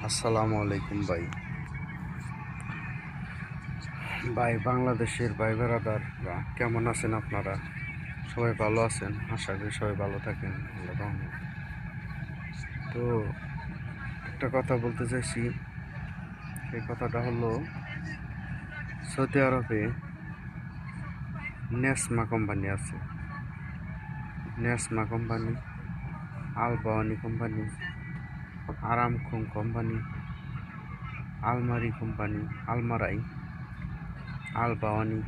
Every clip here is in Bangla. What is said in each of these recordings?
আসসালামু আলাইকুম ভাই। বাংলাদেশের ভাই বেড়াদাররা কেমন আছেন? আপনারা সবাই ভালো আছেন? আশা করি সবাই ভালো থাকেন, আল্লাহ রহমত। তো একটা কথা বলতে চাইছি, সেই কথাটা হলো সৌদি আরবে নেসমা কোম্পানি আছে। নেসমা কোম্পানি, আল বাওয়ানি কোম্পানি, আরামকো কোম্পানি, আলমারি কোম্পানি, আলমারাই, আল বাওয়ানি।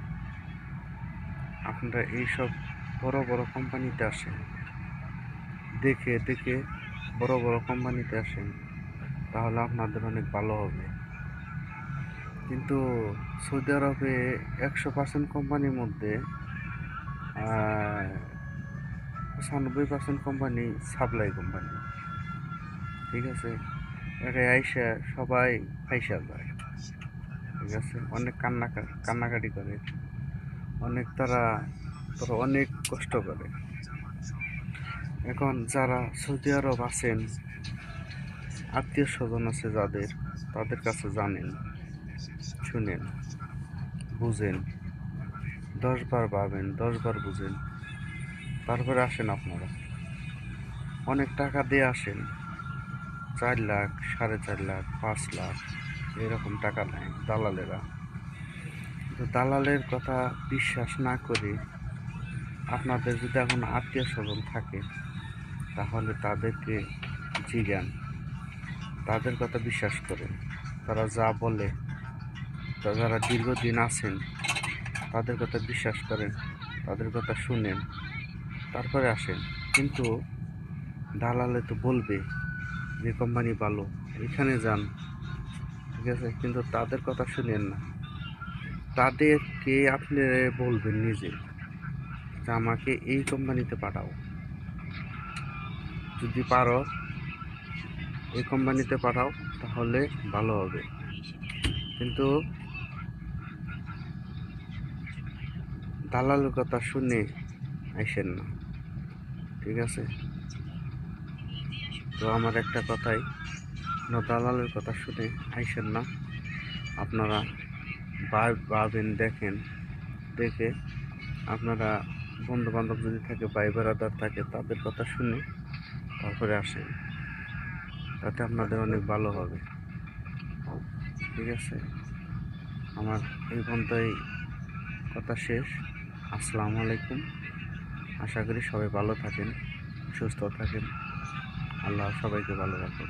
আপনারা এইসব বড় বড় কোম্পানিতে আসেন, দেখে দেখে বড় বড় কোম্পানিতে আসেন, তাহলে আপনাদের অনেক ভালো হবে। কিন্তু সৌদি আরবে 100% কোম্পানির মধ্যে 95% কোম্পানি সাপ্লাই কোম্পানি। ঠিক আছে, এটা আইসা সবাই ফাইসা যায়। ঠিক আছে, অনেক কান্নাকাটি করে, অনেক তারা অনেক কষ্ট করে। এখন যারা সৌদি আরব আছেন, আত্মীয় স্বজন আছে যাদের, তাদের কাছে জানেন, শুনেন, বুঝেন, 10 বার ভাবেন, 10 বার বুঝেন, তারপরে আসেন। আপনারা অনেক টাকা দিয়ে আসেন, 4 লাখ, 4.5 লাখ, 5 লাখ এরকম টাকা নেয় দালালেরা। কিন্তু দালালের কথা বিশ্বাস না করে আপনাদের যদি এখন আত্মীয় স্বজন থাকে, তাহলে তাদেরকে জিজ্ঞান, তাদের কথা বিশ্বাস করেন। তারা যা বলে, যারা দীর্ঘদিন আছেন, তাদের কথা বিশ্বাস করেন, তাদের কথা শুনেন, তারপরে আসেন। কিন্তু দালালে তো বলবে যে কোম্পানি ভালো, এখানে যান। ঠিক আছে, কিন্তু তাদের কথা শুনেন না। তাদেরকে আপনি বলবেন নিজে যে আমাকে এই কোম্পানিতে পাঠাও, যদি পারো এই কোম্পানিতে পাঠাও, তাহলে ভালো হবে। কিন্তু দালালের কথা শুনে আইসেন না। ঠিক আছে, তো আমার একটা কথাই, দালালের কথা শুনে আইসেন না। আপনারা ভাবেন, দেখেন, দেখে আপনারা বন্ধু বান্ধব যদি থাকে, ভাই বেড়াদার থাকে, তাদের কথা শুনে তারপরে আসেন, তাতে আপনাদের অনেক ভালো হবে। ঠিক আছে, আমার এই পর্যন্তই কথা শেষ। আসসালামু আলাইকুম। আশা করি সবাই ভালো থাকেন, সুস্থ থাকেন। আল্লাহ সবাইকে ভালো রাখুন।